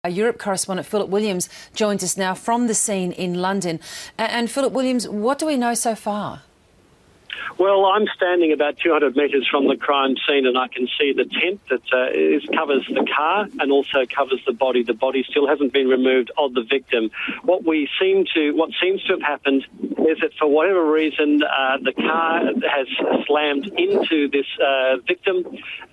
Our Europe correspondent Philip Williams joins us now from the scene in London. And Philip Williams, what do we know so far? Well, I'm standing about 200 metres from the crime scene and I can see the tent that covers the car and also covers the body. The body still hasn't been removed of the victim. What seems to have happened is that for whatever reason the car has slammed into this victim,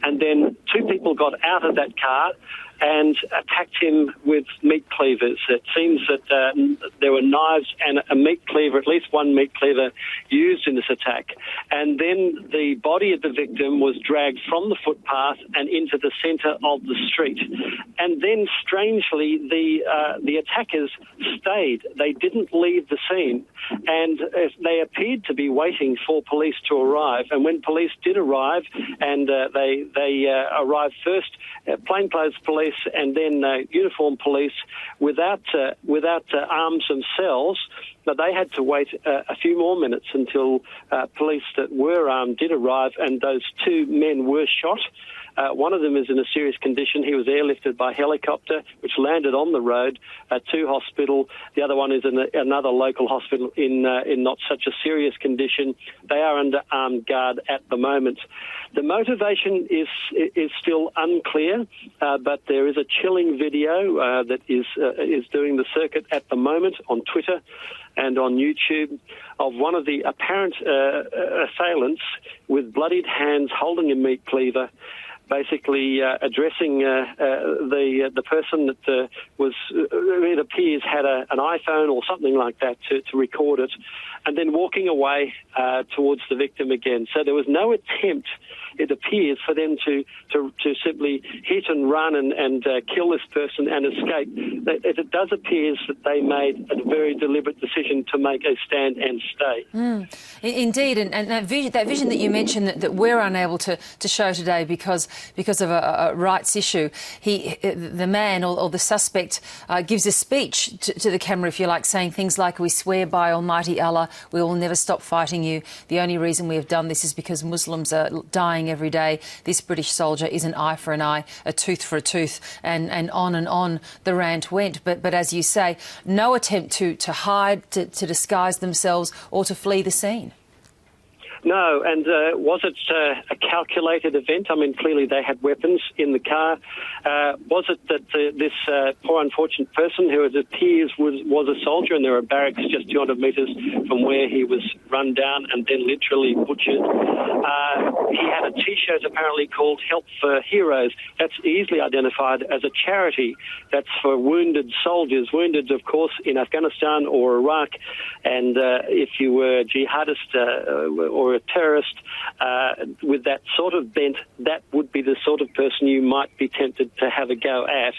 and then two people got out of that car and attacked him with meat cleavers. It seems that there were knives and a meat cleaver, at least one meat cleaver, used in this attack. And then the body of the victim was dragged from the footpath and into the centre of the street. And then, strangely, the attackers stayed. They didn't leave the scene, and they appeared to be waiting for police to arrive. And when police did arrive, and they arrived first, plainclothes police, and then uniformed police without arms themselves. But they had to wait a few more minutes until police that were armed did arrive, and those two men were shot. One of them is in a serious condition. He was airlifted by helicopter, which landed on the road to hospital. The other one is in another local hospital in not such a serious condition. They are under armed guard at the moment. The motivation is still unclear, but there is a chilling video that is doing the circuit at the moment on Twitter and on YouTube of one of the apparent assailants with bloodied hands holding a meat cleaver, basically addressing the person that was, it appears, had an iPhone or something like that to record it, and then walking away towards the victim again. So there was no attempt, it appears, for them to simply hit and run and kill this person and escape. It does appear that they made a very deliberate decision to make a stand and stay. Indeed, and that vision that you mentioned that we're unable to show today because of a rights issue, the man or the suspect gives a speech to the camera, if you like, saying things like, "We swear by Almighty Allah, we will never stop fighting you. The only reason we have done this is because Muslims are dying every day. This British soldier is an eye for an eye, a tooth for a tooth," and on the rant went. But as you say, no attempt to hide, to disguise themselves or to flee the scene. No, and was it a calculated event? I mean, clearly they had weapons in the car. Was it that this poor unfortunate person, who it appears was a soldier, and there are barracks just 200 metres from where he was run down and then literally butchered? He had a T-shirt apparently called Help for Heroes. That's easily identified as a charity that's for wounded soldiers, wounded, of course, in Afghanistan or Iraq. And if you were a jihadist or a terrorist with that sort of bent, that would be the sort of person you might be tempted to have a go at.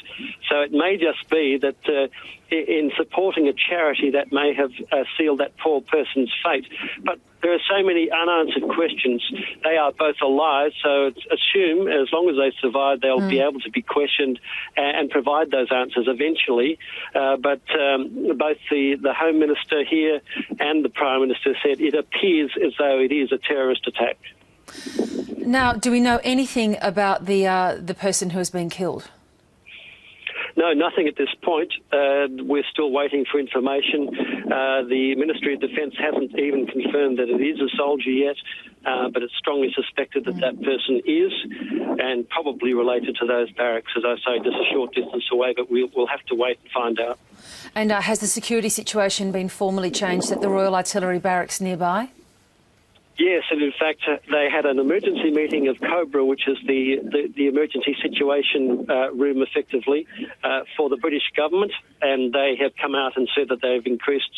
So it may just be that in supporting a charity that may have sealed that poor person's fate. But there are so many unanswered questions. They are both alive, so assume as long as they survive, they'll be able to be questioned and provide those answers eventually. But both the Home Minister here and the Prime Minister said it appears as though it is a terrorist attack. Now, do we know anything about the person who has been killed? No, nothing at this point. We're still waiting for information. The Ministry of Defence hasn't even confirmed that it is a soldier yet, but it's strongly suspected that that person is, and probably related to those barracks, as I say, just a short distance away, but we'll have to wait and find out. And has the security situation been formally changed at the Royal Artillery Barracks nearby? Yes, and in fact, they had an emergency meeting of COBRA, which is the emergency situation room, effectively, for the British government, and they have come out and said that they've increased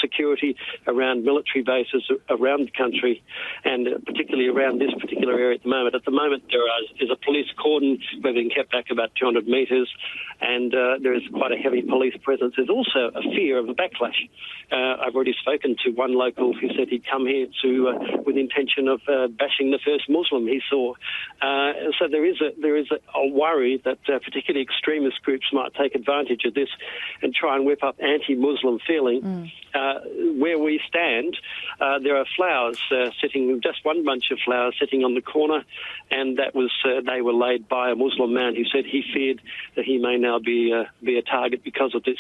security around military bases around the country, and particularly around this particular area at the moment. At the moment, there's a police cordon where being kept back about 200 metres, and there is quite a heavy police presence. There's also a fear of a backlash. I've already spoken to one local who said he'd come here to with the intention of bashing the first Muslim he saw. So there is a worry that particularly extremist groups might take advantage of this and try and whip up anti-Muslim feeling. Where we stand, there are flowers sitting, just one bunch of flowers sitting on the corner, and that was they were laid by a Muslim man who said he feared that he may now be a target because of this.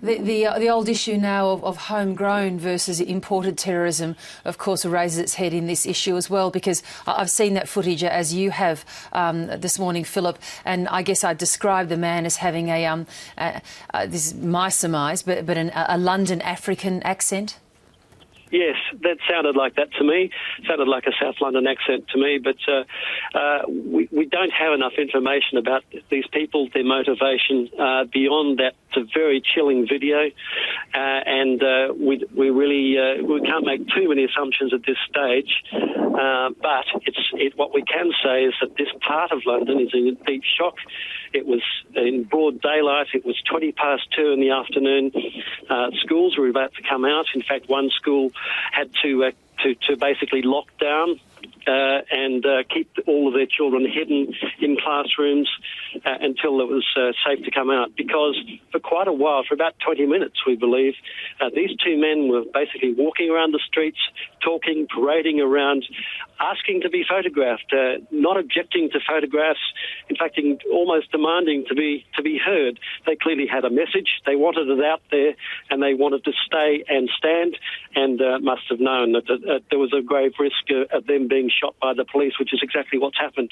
The old issue now of homegrown versus imported terrorism, of course, raises its head in this issue as well, because I've seen that footage, as you have this morning, Philip, and I guess I'd describe the man as having this is my surmise, but a London African accent. Yes, that sounded like that to me. Sounded like a South London accent to me, but we don't have enough information about these people, their motivation, beyond that very chilling video, and we really we can't make too many assumptions at this stage. But what we can say is that this part of London is in deep shock. It was in broad daylight. It was 2:20 in the afternoon. Schools were about to come out. In fact, one school had to basically lock down and keep all of their children hidden in classrooms until it was safe to come out. Because for quite a while, for about 20 minutes, we believe, these two men were basically walking around the streets, talking, parading around, asking to be photographed, not objecting to photographs, in fact, almost demanding to be heard. They clearly had a message. They wanted it out there, and they wanted to stay and stand, and must have known that there was a grave risk of them being shot by the police, which is exactly what's happened.